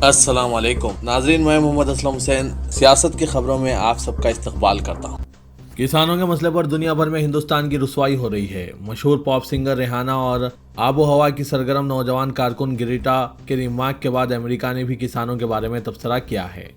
अस्सलाम वालेकुम नाजरीन, मैं मोहम्मद असलम हुसैन सियासत की खबरों में आप सबका इस्तकबाल करता हूँ। किसानों के मसले पर दुनिया भर में हिंदुस्तान की रुसवाई हो रही है। मशहूर पॉप सिंगर रिहाना और आबो हवा की सरगर्म नौजवान कारकुन गिरिटा के रिमार्क के बाद अमेरिका ने भी किसानों के बारे में तबसरा किया है।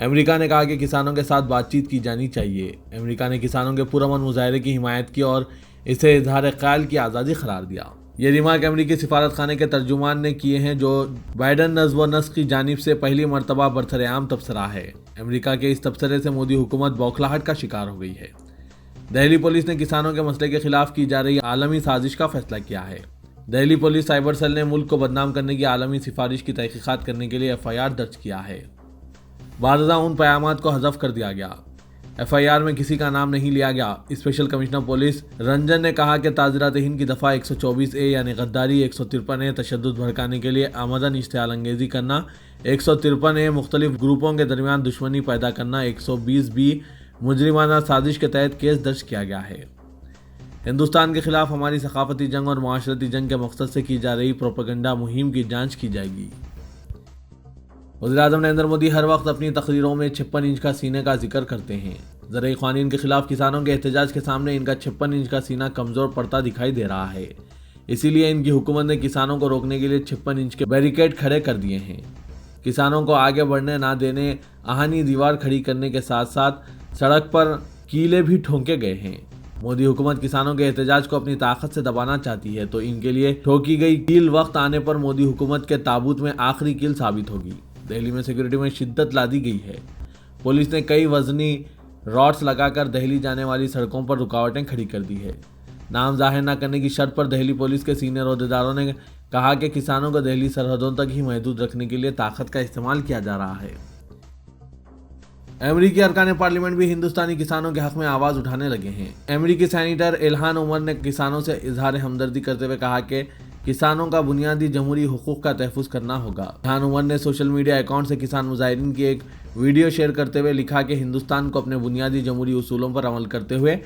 अमेरिका ने कहा कि किसानों के साथ बातचीत की जानी चाहिए। अमेरिका ने किसानों के पुरअमन मुजाहरे की हिमायत की और इसे इजहार ख्याल की आज़ादी करार दिया। ये रिमार्क अमेरिकी सिफारत खाने के तर्जुमान ने किए हैं, जो बाइडन नज़्व नस्क की जानिब से पहली मरतबा बरसरेआम तबसरा है। अमेरिका के इस तबसरे से मोदी हुकूमत बौखलाहट का शिकार हो गई है। दिल्ली पुलिस ने किसानों के मसले के खिलाफ की जा रही आलमी साजिश का फैसला किया है। दिल्ली पुलिस साइबर सेल ने मुल्क को बदनाम करने की आलमी सिफारिश की तहकीकात करने के लिए FIR दर्ज किया है। बारदा उन पयामात को हज़फ कर दिया गया। FIR में किसी का नाम नहीं लिया गया। स्पेशल कमिश्नर पुलिस रंजन ने कहा कि ताज़रात हिंद की दफ़ा 124A यानी गद्दारी, 153A तशद्दुद भड़काने के लिए आमदन इश्तियाल अंगेज़ी करना, 153A मुख्तलिफ ग्रुपों के दरमियान दुश्मनी पैदा करना, 120B मुजरिमाना साजिश के तहत केस दर्ज किया गया है। हिंदुस्तान के खिलाफ हमारी सकाफती जंग और माशरती जंग के मकसद से की जा रही प्रोपेगेंडा मुहिम की जाँच की जाएगी। वज़ीर-ए-आज़म नरेंद्र मोदी हर वक्त अपनी तकरीरों में 56 इंच का सीने का जिक्र करते हैं। ज़राई क़वानीन के खिलाफ किसानों के एहतजाज के सामने इनका 56 इंच का सीना कमज़ोर पड़ता दिखाई दे रहा है। इसीलिए इनकी हुकूमत ने किसानों को रोकने के लिए 56 इंच के बैरिकेड खड़े कर दिए हैं। किसानों को आगे बढ़ने ना देने आहनी दीवार खड़ी करने के साथ साथ सड़क पर कीले भी ठोंके गए हैं। मोदी हुकूमत किसानों के एहतजाज को अपनी ताकत से दबाना चाहती है, तो इनके लिए ठोकी गई कील वक्त आने पर मोदी हुकूमत के ताबूत में आखिरी कील साबित होगी। दिल्ली में सिक्योरिटी में शिद्दत ला दी गई है। पुलिस ने कई वजनी रॉड्स लगाकर दिल्ली जाने वाली सड़कों पर रुकावटें खड़ी कर दी है। नाम जाहिर न करने की शर्त पर दिल्ली पुलिस के सीनियर अहदेदारों ने कहा कि किसानों को दिल्ली सरहदों तक ही महदूद रखने के लिए ताकत का इस्तेमाल किया जा रहा है। अमेरिकी अरकान पार्लियामेंट भी हिंदुस्तानी किसानों के हक में आवाज उठाने लगे हैं। अमेरिकी सेनेटर इल्हान उमर ने किसानों से इजहार हमदर्दी करते हुए कहा कि किसानों का बुनियादी जमहूरी हुकूक का तहफ़्फ़ुज़ करना होगा। इल्हान उमर ने सोशल मीडिया अकाउंट से किसान मुजाहिरीन की एक वीडियो शेयर करते हुए लिखा कि हिंदुस्तान को अपने बुनियादी जमहूरी उसूलों पर अमल करते हुए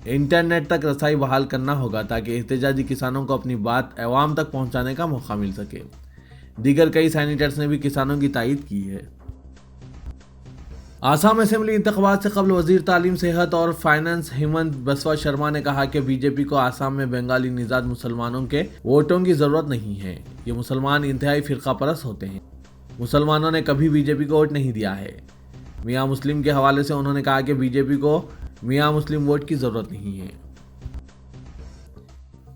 इंटरनेट तक रसाई बहाल करना होगा, ताकि एहतजाजी किसानों को अपनी बात अवाम तक पहुँचाने का मौका मिल सके। दीगर कई सेनेटर्स ने भी किसानों की तायीद की है। आसाम असेंबली इंतखाबात से कबल वजीर तालीम, सेहत और फाइनेंस हेमंत बसवा शर्मा ने कहा कि बीजेपी को आसाम में बंगाली निजात मुसलमानों के वोटों की ज़रूरत नहीं है। ये मुसलमान इंतहाई फ़िरका परस्त होते हैं। मुसलमानों ने कभी बीजेपी को वोट नहीं दिया है। मियाँ मुस्लिम के हवाले से उन्होंने कहा कि बीजेपी को मियाँ मुस्लिम वोट की ज़रूरत नहीं है।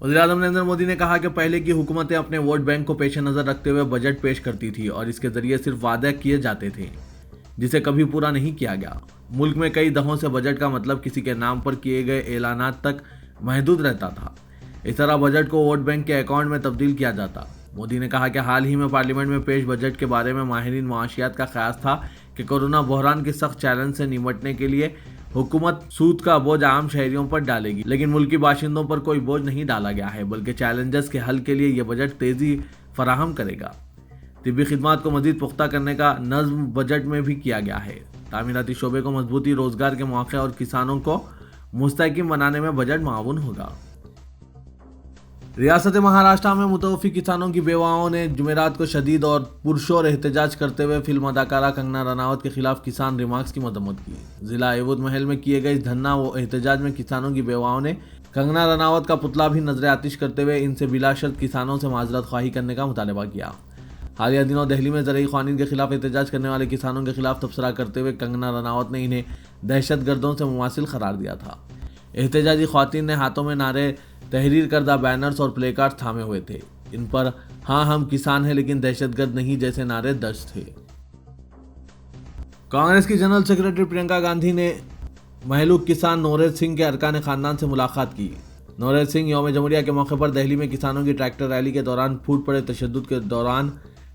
वज़ीर-ए-आज़म नरेंद्र मोदी ने कहा कि पहले की हुकूमतें अपने वोट बैंक को पेश नज़र रखते हुए बजट पेश करती थी और इसके ज़रिए सिर्फ वादे किए जाते थे जिसे कभी पूरा नहीं किया गया। मुल्क में कई दफ़ों से बजट का मतलब किसी के नाम पर किए गए ऐलानात तक महदूद रहता था। इस तरह बजट को वोट बैंक के अकाउंट में तब्दील किया जाता। मोदी ने कहा कि हाल ही में पार्लियामेंट में पेश बजट के बारे में माहिरीन मुआशियात का ख्याल था कि कोरोना बहरान के सख्त चैलेंज से निपटने के लिए हुकूमत सूद का बोझ आम शहरियों पर डालेगी, लेकिन मुल्की बाशिंदों पर कोई बोझ नहीं डाला गया है, बल्कि चैलेंजेस के हल के लिए यह बजट तेज़ी फराहम करेगा। तिब्बी खिदमात को मजीद पुख्ता करने का नज़्म बजट में भी किया गया है। तामीराती शोबे को मजबूती, रोजगार के मौके और किसानों को मुस्तहकम बनाने में बजट माऊन होगा। रियासत महाराष्ट्र में मुतवफ़ी किसानों की बेवाओं ने जुमेरात को शदीद और पुरशोर एहतजाज करते हुए फिल्म अदाकारा कंगना रनावत के खिलाफ किसान रिमार्क्स की मजम्मत की। जिला एवध महल में किए गए धरना व एहतजाज में किसानों की बेवाओं ने कंगना रनावत का पुतला भी नजर आतिश करते हुए इनसे बिलाशर्त किसानों से माजरत ख्वाही करने का मुतालबा किया। हालिया दिनों दिल्ली में ज़राई क़वानीन के खिलाफ एहतजाज करने वाले किसानों के खिलाफ तबसरा करते हुए कंगना रनावत ने इन्हें दहशतगर्दों से मुमासिल करार दिया था। एहतजाजी ख़वातीन ने हाथों में नारे, तहरीर करदा बैनर्स और प्ले कार्ड थामे हुए थे। इन पर हाँ हम किसान हैं लेकिन दहशतगर्द नहीं जैसे नारे दर्ज थे। कांग्रेस की जनरल सेक्रेटरी प्रियंका गांधी ने महलूक किसान नौरेज सिंह के अरकान खानदान से मुलाकात की। नौरेज सिंह यौम जमहूरिया के मौके पर दिल्ली में किसानों की ट्रैक्टर रैली के दौरान फूट पड़े तशद्दुद के दौरान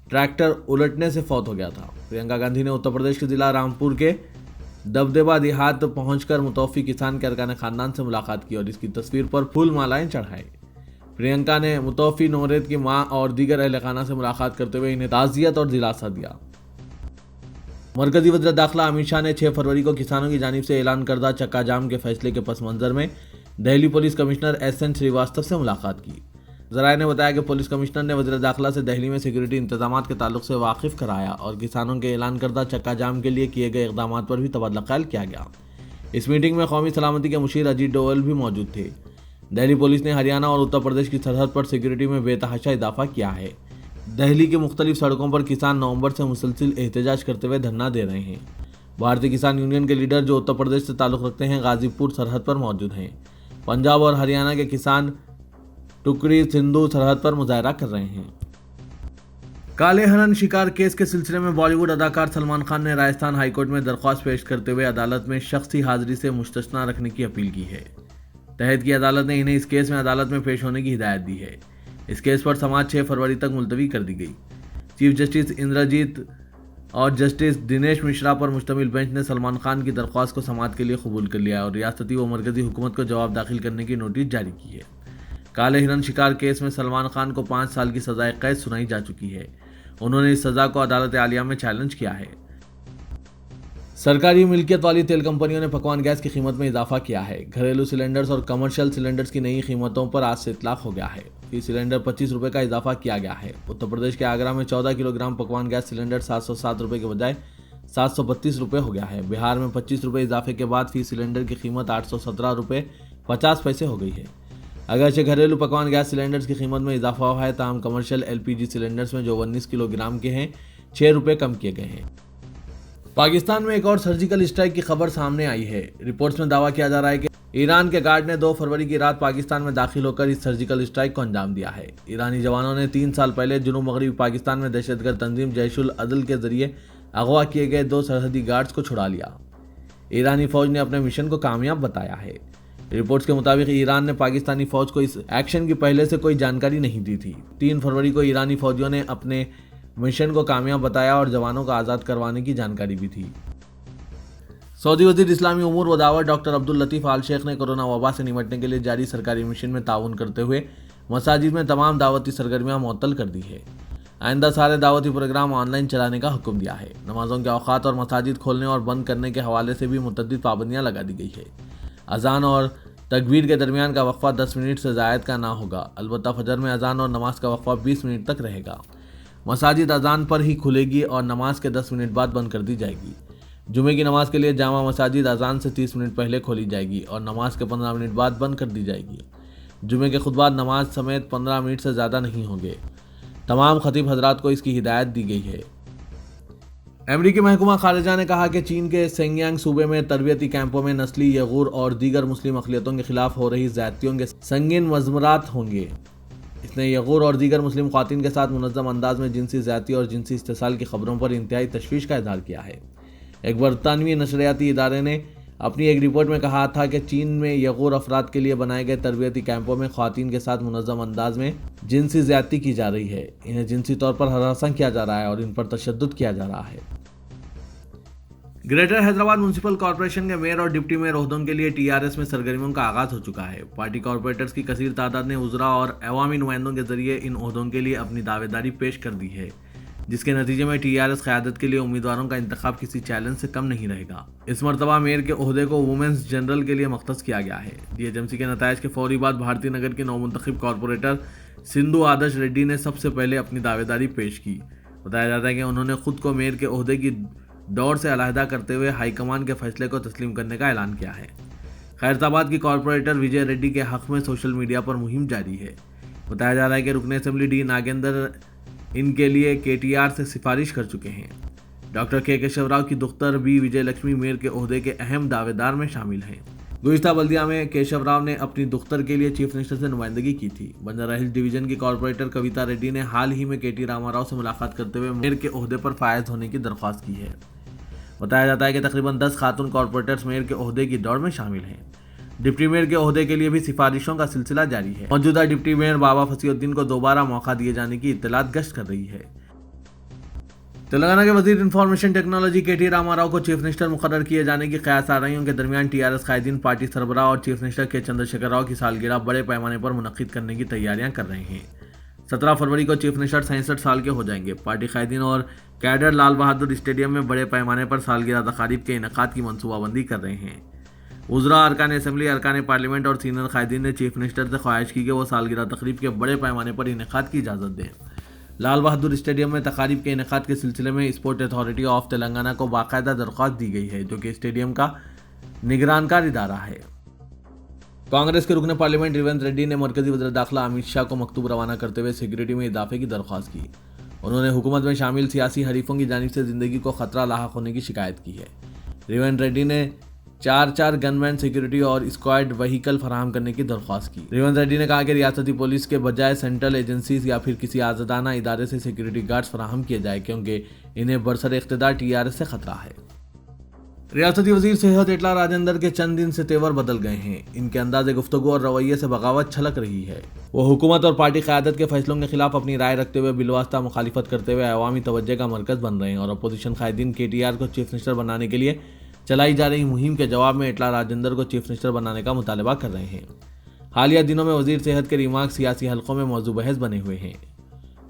ट्रैक्टर उलटने से फौत हो गया था। प्रियंका गांधी ने उत्तर प्रदेश के जिला रामपुर के दबदबा देहात पहुंचकर मुतवफ़ी किसान के अरकान खानदान से मुलाकात की और इसकी तस्वीर पर फूल मालाएं चढ़ाई। प्रियंका ने मुतवफ़ी नौरेद की मां और दीगर अहल खाना से मुलाकात करते हुए इन्हें ताज़ियत और दिलासा दिया। मरकजी वज़ीर दाखिला अमित शाह ने 6 फरवरी को किसानों की जानिब से ऐलान करदा चक्का जाम के फैसले के पस मंज़र में Delhi police commissioner SN Srivastava से मुलाकात की। जराये ने बताया कि पुलिस कमिश्नर ने वज़ीर दाखिला से दिल्ली में सिक्योरिटी इंतजामात के ताल्लुक से वाकिफ कराया और किसानों के ऐलान करदा चक्का जाम के लिए किए गए इक़दामात पर भी तबादला ख्याल किया गया। इस मीटिंग में कौमी सलामती के मुशीर अजीत डोवल भी मौजूद थे। दिल्ली पुलिस ने हरियाणा और उत्तर प्रदेश की सरहद पर सिक्योरिटी में बेतहाशा इजाफा किया है। दिल्ली की मुख्तलिफ सड़कों पर किसान नवंबर से मुसलसिल एहतजाज करते हुए धरना दे रहे हैं। भारतीय किसान यूनियन के लीडर जो उत्तर प्रदेश से ताल्लुक़ रखते हैं गाजीपुर सरहद पर मौजूद हैं। पंजाब और हरियाणा के किसान टुकड़ी सिंधु सरहद पर मुजाहरा कर रहे हैं। काले हिरण शिकार केस के सिलसिले में बॉलीवुड अदाकार सलमान खान ने राजस्थान हाईकोर्ट में दरख्वास्त पेश करते हुए अदालत में शख्सी हाजिरी से मुस्तस्ना रखने की अपील की है। तहत की अदालत ने इन्हें इस केस में अदालत में पेश होने की हिदायत दी है। इस केस पर समाअत 6 फरवरी तक मुलतवी कर दी गई। चीफ जस्टिस इंद्रजीत और जस्टिस दिनेश मिश्रा पर मुश्तमिल बेंच ने सलमान खान की दरख्वास्त को समाअत के लिए कबूल कर लिया और रियासती व मरकजी हुकूमत को जवाब दाखिल करने की नोटिस जारी की है। काले हिरण शिकार केस में सलमान खान को 5 साल की सजाए कैद सुनाई जा चुकी है। उन्होंने इस सजा को अदालत आलिया में चैलेंज किया है। सरकारी मिल्कियत वाली तेल कंपनियों ने पकवान गैस की कीमत में इजाफा किया है। घरेलू सिलेंडर्स और कमर्शियल सिलेंडर्स की नई कीमतों पर आज से इतलाक हो गया है। फी सिलेंडर 25 रुपये का इजाफा किया गया है। उत्तर प्रदेश के आगरा में 14 किलोग्राम पकवान गैस सिलेंडर 707 रुपये के बजाय 732 रुपये हो गया है। बिहार में 25 रुपये इजाफे के बाद फी सिलेंडर की कीमत 817 रुपये 50 पैसे हो गई है। अगरचे घरेलू पकवान गैस सिलेंडर्स की कीमत में इजाफा हुआ है, ताहम कमर्शियल LPG सिलेंडर्स में जो 19 किलोग्राम के हैं 6 रुपये कम किए गए हैं। पाकिस्तान में एक और सर्जिकल स्ट्राइक की खबर सामने आई है। रिपोर्ट्स में दावा किया जा रहा है कि ईरान के गार्ड ने 2 फरवरी की रात पाकिस्तान में दाखिल होकर इस सर्जिकल स्ट्राइक को अंजाम दिया है। ईरानी जवानों ने 3 साल पहले जुनूब मगरबी पाकिस्तान में दहशतगर्द तंजीम जैशुल अदल के जरिए अगवा किए गए 2 सरहदी गार्ड्स को छुड़ा लिया। ईरानी फौज ने अपने मिशन को कामयाब बताया है। रिपोर्ट्स के मुताबिक ईरान ने पाकिस्तानी फौज को इस एक्शन की पहले से कोई जानकारी नहीं दी थी। 3 फरवरी को ईरानी फौजियों ने अपने मिशन को कामयाब बताया और जवानों को आज़ाद करवाने की जानकारी भी थी। सऊदी वज़ीर इस्लामी उमूर व दावत डॉक्टर अब्दुल लतीफ़ आल शेख ने कोरोना वबा से निपटने के लिए जारी सरकारी मिशन में ताउन करते हुए मसाजिद में तमाम दावती सरगर्मियाँ मुअत्तल कर दी है। आइंदा सारे दावती प्रोग्राम ऑनलाइन चलाने का हुक्म दिया है। नमाजों के औकात और मसाजिद खोलने और बंद करने के हवाले से भी मुतअद्दिद पाबंदियाँ लगा दी गई है। अजान और तकबीर के दरमियान का वक्फा 10 मिनट से ज़ायद का ना होगा। अलबत्ता फजर में अजान और नमाज का वक्फा 20 मिनट तक रहेगा। मसाजिद अजान पर ही खुलेगी और नमाज के 10 मिनट बाद बंद कर दी जाएगी। जुमे की नमाज के लिए जामा मसाजिद अजान से 30 मिनट पहले खोली जाएगी और नमाज के 15 मिनट बाद बंद कर दी जाएगी। जुमे के खुतबा नमाज समेत 15 मिनट से ज़्यादा नहीं होंगे। तमाम खतीब हजरात को इसकी हिदायत दी गई है। अमेरिकी महकमा खारिजा ने कहा कि चीन के सेंगयांग सूबे में तरबियती कैंपों में नस्ली यगूर और दीगर मुस्लिम अक़लियतों के खिलाफ हो रही ज़्यादतियों के संगीन मज़मरात होंगे। इसने यगूर और दीगर मुस्लिम ख़वातीन के साथ मुनज़्ज़म अंदाज में जिनसी ज़्यादती और जिनसी इस्तेसाल की खबरों पर इंतहाई तशवीश का इज़हार किया है। एक बरतानवी नशरियाती इदारे ने अपनी एक रिपोर्ट में कहा था कि चीन में यगूर अफराद के लिए बनाए गए तरबियती कैंपों में ख़वातीन के साथ मुनज़्ज़म अंदाज में जिनसी ज़्यादती की जा रही है। इन्हें जिनसी तौर पर हरासा किया जा रहा है और इन पर तशद्दुद किया जा रहा है। ग्रेटर हैदराबाद म्यूनसिपल कॉरपोरेशन के मेयर और डिप्टी मेयर ओहदों के लिए TRS में सरगर्मियों का आगाज हो चुका है। पार्टी कॉरपोरेटर्स की कसीर तादाद ने उज़रा और अवामी नुमाइंदों के जरिए इन ओहदों के लिए अपनी दावेदारी पेश कर दी है, जिसके नतीजे में TRS क़यादत के लिए उम्मीदवारों का इंतखाब किसी चैलेंज से कम नहीं रहेगा। इस मरतबा मेयर के ओहदे को वुमेंस जनरल के लिए मख्तस किया गया है। DHMC के नताइज के फौरी बाद भारतीय नगर की नौमुंतखब कॉरपोरेटर सिंधु आदर्श रेड्डी ने सबसे पहले अपनी दावेदारी पेश की। बताया जाता है कि उन्होंने खुद को मेयर के ओहदे की दौड़ से अलहदा करते हुए हाईकमान के फैसले को तस्लीम करने का ऐलान किया है। खैरताबाद की कॉरपोरेटर विजय रेड्डी के हक़ में सोशल मीडिया पर मुहिम जारी है। बताया जा रहा है कि रुकन असेंबली D नागेंद्र इनके लिए KTR से सिफारिश कर चुके हैं। डॉक्टर K केशव राव की दुख्तर B विजय लक्ष्मी मेयर के ओहदे के अहम दावेदार में शामिल हैं। गुज़िश्ता बल्दिया में केशव राव ने अपनी दुख्तर के लिए चीफ मिनिस्टर से नुमाइंदगी की थी। बंजारा हिल्स डिवीजन की कॉरपोरेटर कविता रेड्डी ने हाल ही में KT रामाराव से मुलाकात करते हुए मेयर के ओहदे पर फायज होने की दरख्वास्त की है। बताया जाता है कि तकरीबन 10 खातून कॉरपोरेटर्स मेयर के ओहदे की दौड़ में शामिल हैं। डिप्टी मेयर के ओहदे के लिए भी सिफारिशों का सिलसिला जारी है। मौजूदा डिप्टी मेयर बाबा फसीउद्दीन को दोबारा मौका दिए जाने की इत्तलात गश्त कर रही है। तेलंगाना के वजीर इंफॉर्मेशन टेक्नोलॉजी KT रामाराव को चीफ मिनिस्टर मुकर्रर किए जाने की कयास आराइयों के दरमियान TRS कायदीन पार्टी सरबराह और chief minister K Chandrashekhar Rao की सालगिरह बड़े पैमाने पर मुनक्किद करने की तैयारियां कर रहे हैं। 17 फरवरी को चीफ मिनिस्टर 67 साल के हो जाएंगे। पार्टी कायदीन और कैडर लाल बहादुर स्टेडियम में बड़े पैमाने पर सालगिरह तकारीब के इनेकाद की मनसूबाबंदी कर रहे हैं। उज़रा, अरकान असम्बली, अरकान पार्लियामेंट और सीनियर कायदीन ने चीफ मिनिस्टर से ख्वाहिश की कि वो सालगिरह तकरीब के बड़े पैमाने पर इनेकाद की इजाज़त दें। लाल बहादुर स्टेडियम में तकारीब के इनेकाद के सिलसिले में स्पोर्ट अथॉरिटी ऑफ तेलंगाना को बाकायदा दरख्वास्त दी गई है, जो कि स्टेडियम का निगरानकार इदारा है। कांग्रेस के रुकन पार्लियामेंट रेवंत रेड्डी ने मरकजी वज़ीर दाखिला अमित शाह को मकतूब रवाना करते हुए सिक्योरिटी में इजाफे की दरख्वास्त की। उन्होंने हुकूमत में शामिल सियासी हरीफों की जानिब से जिंदगी को खतरा लाहक होने की शिकायत की है। रेवंत रेड्डी ने 4 गनमैन सिक्योरिटी और स्क्वाड व्हीकल फराहम करने की दरख्वास्त की। रेवंत रेड्डी ने कहा कि रियासती पुलिस के बजाय सेंट्रल एजेंसीज या फिर किसी आज़ादाना इदारे से सिक्योरिटी गार्ड्स फराहम किए जाए, क्योंकि इन्हें बरसर इख्तिदार TRS से खतरा है। रियासती वजीर सेहत एटला राजेंद्र के चंद दिन से तेवर बदल गए हैं। इनके अंदाज़े गुफ्तगू और रवैये से बगावत छलक रही है। वो हुकूमत और पार्टी क़यादत के फैसलों के खिलाफ अपनी राय रखते हुए बिलवास्ता मुखालिफत करते हुए अवामी तवज्जो का मरकज़ बन रहे हैं और अपोजिशन कायदीन KTR को चीफ मिनिस्टर बनाने के लिए चलाई जा रही मुहिम के जवाब में एटला राजेंद्र को चीफ मिनिस्टर बनाने का मुतालबा कर रहे हैं। हालिया दिनों में वजीर सेहत के रिमार्क सियासी हलकों में मौजू बहस बने हुए हैं।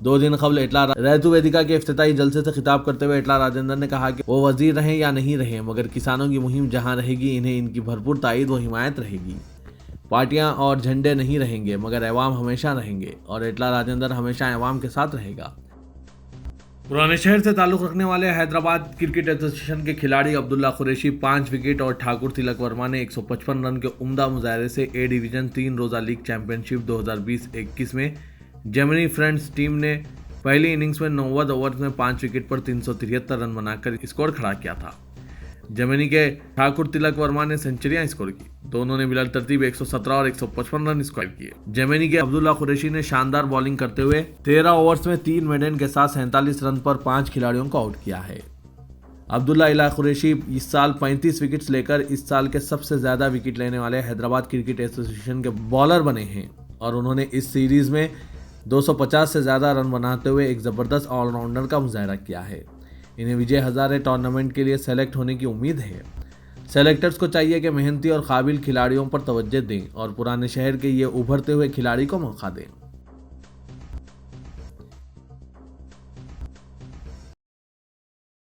2 दिन कबल एटला रैतु वेदिका के इफ्तिताई जलसे से खिताब करते हुए एटला राजेंद्र ने कहा कि वो वजीर रहें या नहीं रहें, मगर किसानों की मुहिम जहां रहेगी इन्हें इनकी भरपूर तायद व हिमायत रहेगी। पार्टियां और झंडे नहीं रहेंगे, मगर अवाम हमेशा रहेंगे और एटला राजेंद्र हमेशा अवाम के साथ रहेगा। पुराने शहर से ताल्लुक़ रखने वाले हैदराबाद क्रिकेट एसोसिएशन के खिलाड़ी अब्दुल्ला कुरैशी 5 विकेट और ठाकुर तिलक वर्मा ने 155 रन के उम्दा मुजाहरे से A डिवीज़न 3 रोज़ा लीग चैंपियनशिप 2020-21 में जेमिनी फ्रेंड्स टीम ने पहली इनिंग्स में 90 ओवर्स में 5 विकेट पर 373 रन बनाकर स्कोर खड़ा किया था। जेमिनी के ठाकुर तिलक वर्मा ने सेंचुरियां स्कोर की। दोनों ने बिला तरतीब 117 और 155 रन स्कोर किए। जेमिनी के अब्दुल्ला कुरैशी ने शानदार बॉलिंग करते हुए 13 ओवर्स में 3 मेडन के साथ 47 रन पर 5 खिलाड़ियों को आउट किया है। अब्दुल्ला इला कुरैशी इस साल 35 विकेट्स लेकर इस साल के सबसे ज्यादा विकेट लेने वाले हैदराबाद क्रिकेट एसोसिएशन के बॉलर बने हैं और उन्होंने इस सीरीज में 250 से ज़्यादा रन बनाते हुए एक ज़बरदस्त ऑलराउंडर का मुजाहरा किया है। इन्हें विजय हज़ारे टूर्नामेंट के लिए सेलेक्ट होने की उम्मीद है। सेलेक्टर्स को चाहिए कि मेहनती और काबिल खिलाड़ियों पर तवज्जो दें और पुराने शहर के ये उभरते हुए खिलाड़ी को मौका दें।